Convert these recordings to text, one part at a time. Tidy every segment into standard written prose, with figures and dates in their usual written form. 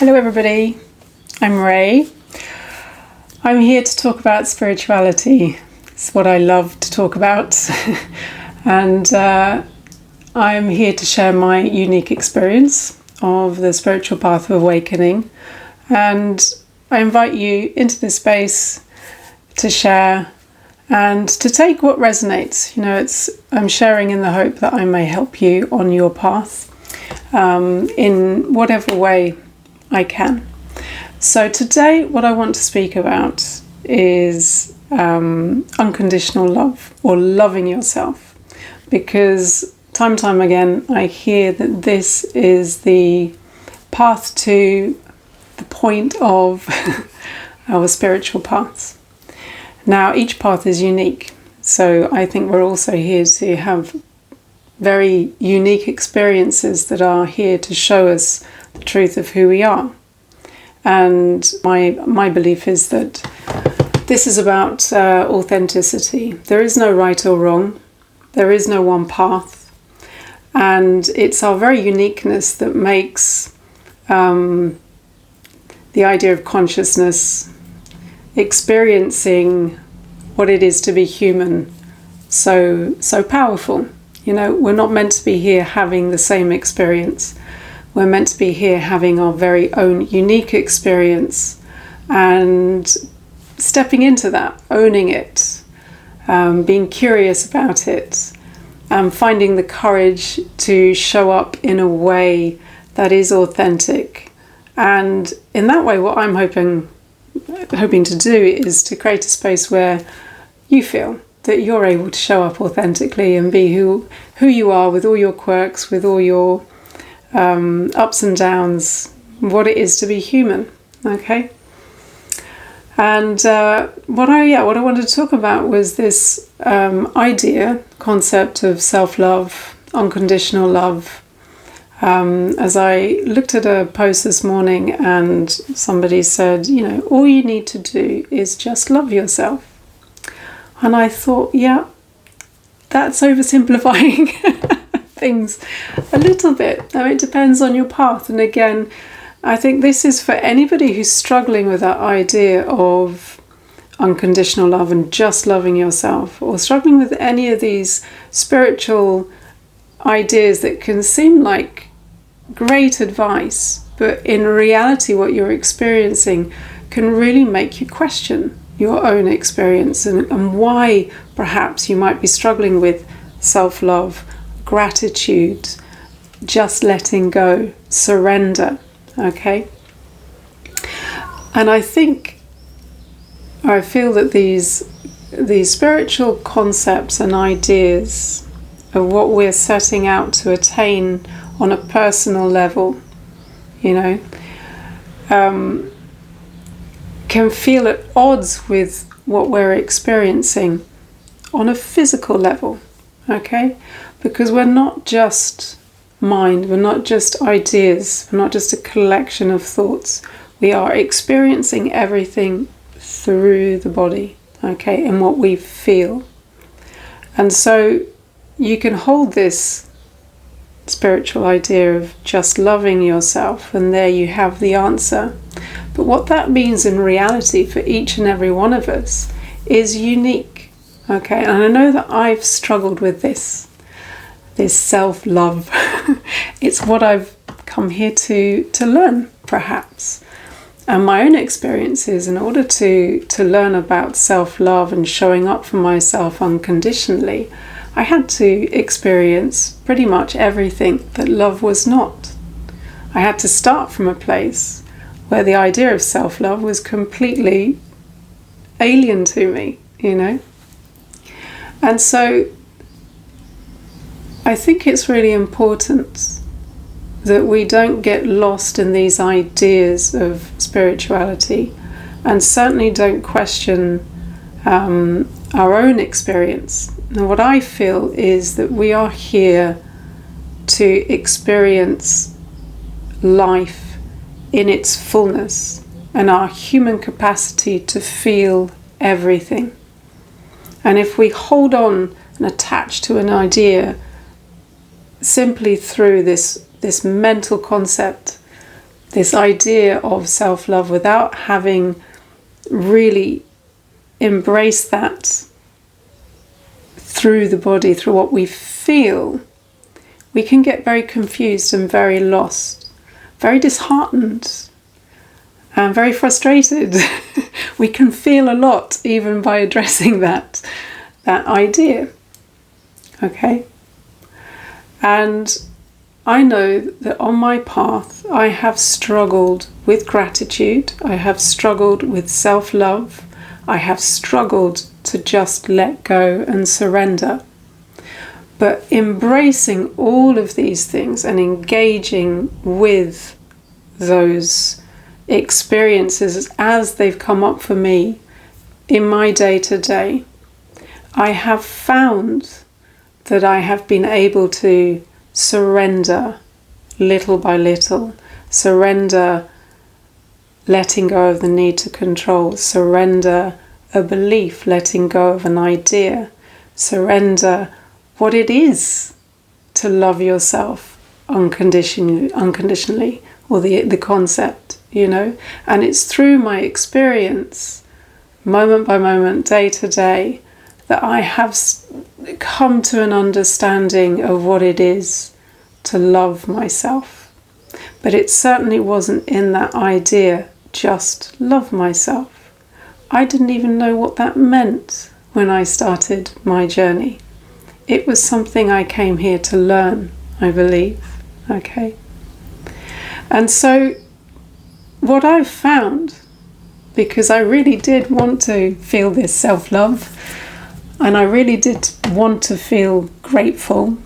Hello everybody, I'm Ray. I'm here to talk about spirituality. It's what I love to talk about. And I'm here to share my unique experience of the spiritual path of awakening. And I invite you into this space to share and to take what resonates. I'm sharing in the hope that I may help you on your path in whatever way I can. So today what I want to speak about is unconditional love, or loving yourself, because time and time again I hear that this is the path to the point of our spiritual paths. Now each path is unique, so I think we're also here to have very unique experiences that are here to show us the truth of who we are. And my belief is that this is about authenticity. There is no right or wrong. There is no one path. And it's our very uniqueness that makes the idea of consciousness, experiencing what it is to be human, so powerful. We're not meant to be here having the same experience. We're meant to be here having our very own unique experience and stepping into that, owning it, being curious about it, finding the courage to show up in a way that is authentic. And in that way, what I'm hoping to do is to create a space where you feel that you're able to show up authentically and be who you are, with all your quirks, with all your ups and downs, what it is to be human. Okay. And what I wanted to talk about was this concept of self-love, unconditional love. As I looked at a post this morning and somebody said, all you need to do is just love yourself. And I thought, yeah, that's oversimplifying things a little bit. It depends on your path. And again, I think this is for anybody who's struggling with that idea of unconditional love and just loving yourself, or struggling with any of these spiritual ideas that can seem like great advice, but in reality what you're experiencing can really make you question your own experience and why perhaps you might be struggling with self-love, gratitude, just letting go, surrender. Okay? And I feel that these spiritual concepts and ideas of what we're setting out to attain on a personal level, can feel at odds with what we're experiencing on a physical level. Okay? Because we're not just mind, we're not just ideas, we're not just a collection of thoughts. We are experiencing everything through the body, okay, and what we feel. And so you can hold this spiritual idea of just loving yourself, and there you have the answer. But what that means in reality for each and every one of us is unique, okay? And I know that I've struggled with this self-love. It's what I've come here to learn, perhaps. And my own experiences, in order to learn about self-love and showing up for myself unconditionally, I had to experience pretty much everything that love was not. I had to start from a place where the idea of self-love was completely alien to me, And so I think it's really important that we don't get lost in these ideas of spirituality, and certainly don't question our own experience. Now, what I feel is that we are here to experience life in its fullness and our human capacity to feel everything. And if we hold on and attach to an idea simply through this mental concept, this idea of self-love without having really embraced that through the body, through what we feel, we can get very confused and very lost, very disheartened, and very frustrated. We can feel a lot even by addressing that idea. Okay? And I know that on my path I have struggled with gratitude, I have struggled with self-love, I have struggled to just let go and surrender. But embracing all of these things and engaging with those experiences as they've come up for me in my day-to-day, I have found that I have been able to surrender little by little, surrender letting go of the need to control, surrender a belief, letting go of an idea, surrender what it is to love yourself unconditionally, or the concept, and it's through my experience, moment by moment, day to day, that I have come to an understanding of what it is to love myself. But it certainly wasn't in that idea, just love myself. I didn't even know what that meant when I started my journey. It was something I came here to learn, I believe. Okay? And so what I've found, because I really did want to feel this self-love, and I really did want to feel grateful,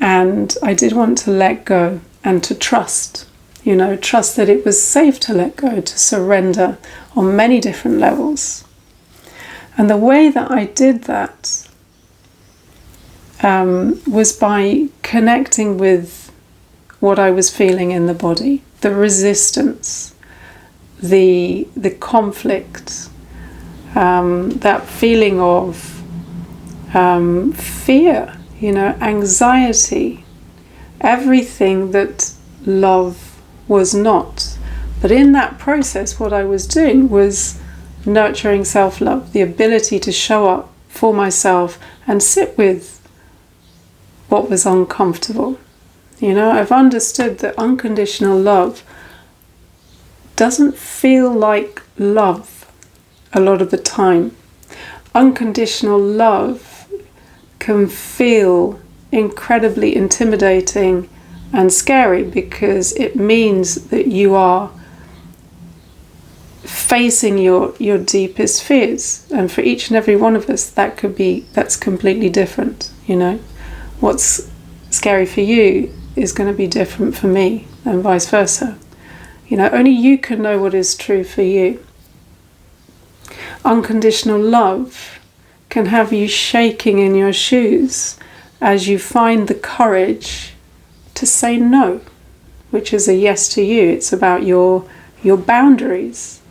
and I did want to let go and to trust, trust that it was safe to let go, to surrender on many different levels. And the way that I did that was by connecting with what I was feeling in the body, the resistance, the conflict, that feeling of fear, anxiety, everything that love was not. But in that process, what I was doing was nurturing self-love, the ability to show up for myself and sit with what was uncomfortable. I've understood that unconditional love doesn't feel like love a lot of the time. Unconditional love can feel incredibly intimidating and scary because it means that you are facing your deepest fears. And for each and every one of us, that's completely different, What's scary for you is going to be different for me, and vice versa. Only you can know what is true for you. Unconditional love can have you shaking in your shoes as you find the courage to say no, which is a yes to you. It's about your boundaries.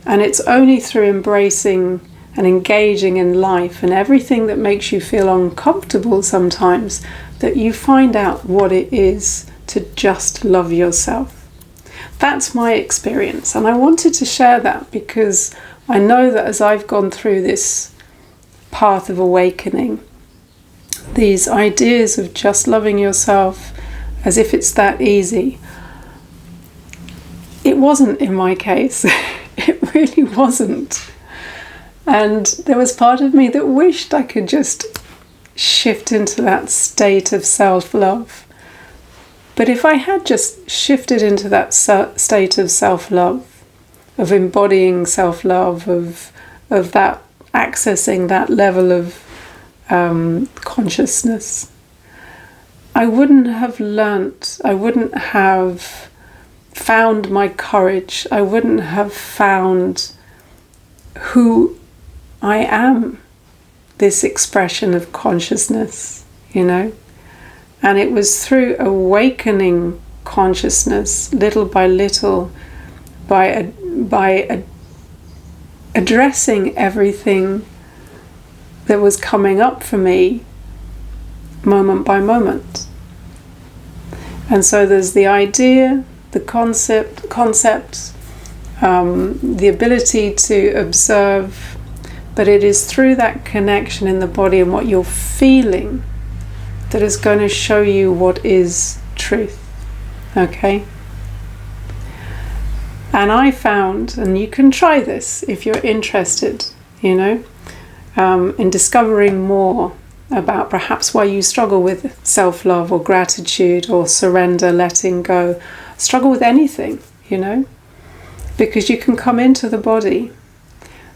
And it's only through embracing and engaging in life and everything that makes you feel uncomfortable sometimes that you find out what it is to just love yourself. That's my experience, and I wanted to share that because I know that as I've gone through this path of awakening, these ideas of just loving yourself as if it's that easy, it wasn't in my case. It really wasn't. And there was part of me that wished I could just shift into that state of self-love. But if I had just shifted into that state of self-love, of embodying self-love, of that accessing that level of consciousness, I wouldn't have learnt, I wouldn't have found my courage, I wouldn't have found who I am, this expression of consciousness, And it was through awakening consciousness, little by little, by addressing everything that was coming up for me moment by moment. And so there's the idea the concept, the ability to observe, but it is through that connection in the body and what you're feeling that is going to show you what is truth. Okay? And I found, and you can try this if you're interested, in discovering more about perhaps why you struggle with self-love or gratitude or surrender, letting go, struggle with anything, because you can come into the body.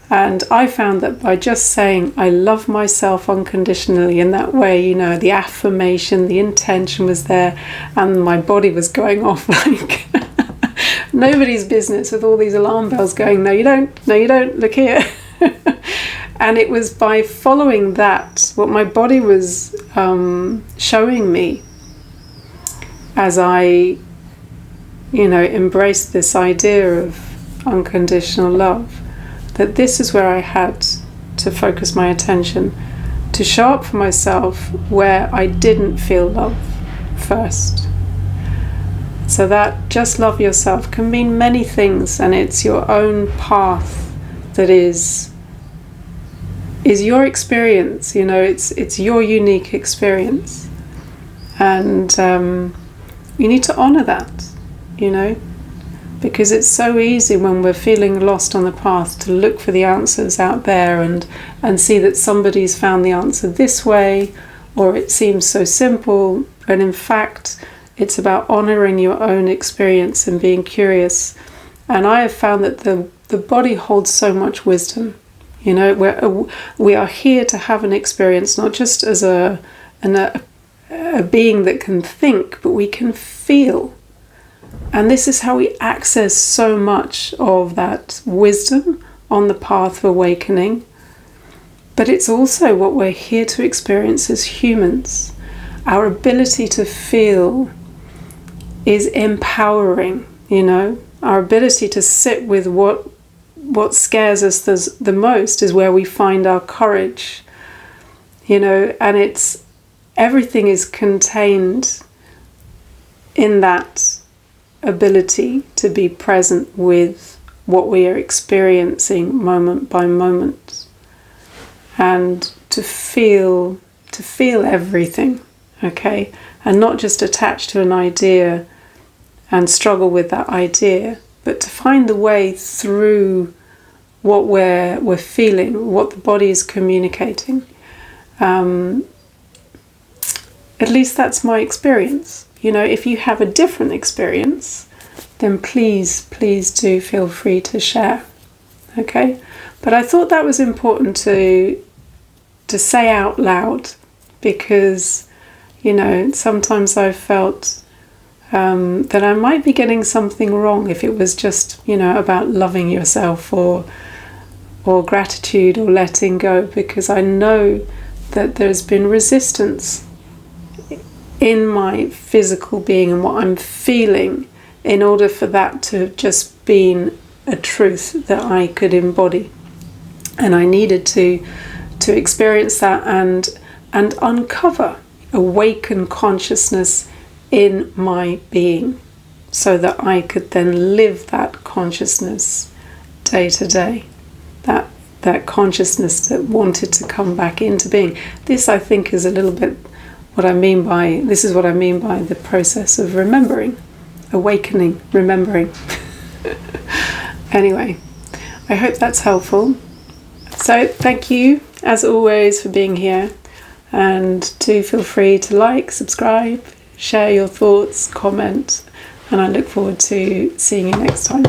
And I found that by just saying, I love myself unconditionally, in that way, the affirmation, the intention was there, and my body was going off like nobody's business, with all these alarm bells going, no you don't, look here. And it was by following that, what my body was showing me as I, embraced this idea of unconditional love, that this is where I had to focus my attention, to show up for myself where I didn't feel love first. So that just love yourself can mean many things, and it's your own path that is your experience, it's your unique experience. And you need to honor that, because it's so easy when we're feeling lost on the path to look for the answers out there and see that somebody's found the answer this way, or it seems so simple, and in fact it's about honoring your own experience and being curious. And I have found that the body holds so much wisdom. We are here to have an experience, not just as a being that can think, but we can feel. And this is how we access so much of that wisdom on the path of awakening. But it's also what we're here to experience as humans. Our ability to feel is empowering, Our ability to sit with what scares us the most is where we find our courage, and everything is contained in that ability to be present with what we are experiencing moment by moment, and to feel everything, okay, and not just attach to an idea and struggle with that idea, but to find the way through what we're feeling, what the body is communicating. At least that's my experience. If you have a different experience, then please do feel free to share. Okay? But I thought that was important to say out loud, because, sometimes I've felt that I might be getting something wrong if it was just, about loving yourself or gratitude or letting go, because I know that there's been resistance in my physical being and what I'm feeling in order for that to just be a truth that I could embody. And I needed to experience that and uncover, awaken consciousness in my being, so that I could then live that consciousness day to day, that consciousness that wanted to come back into being. This, I think, is a little bit what I mean by the process of remembering, awakening, remembering. Anyway, I hope that's helpful. So thank you as always for being here, and do feel free to like, subscribe, share your thoughts, comment, and I look forward to seeing you next time.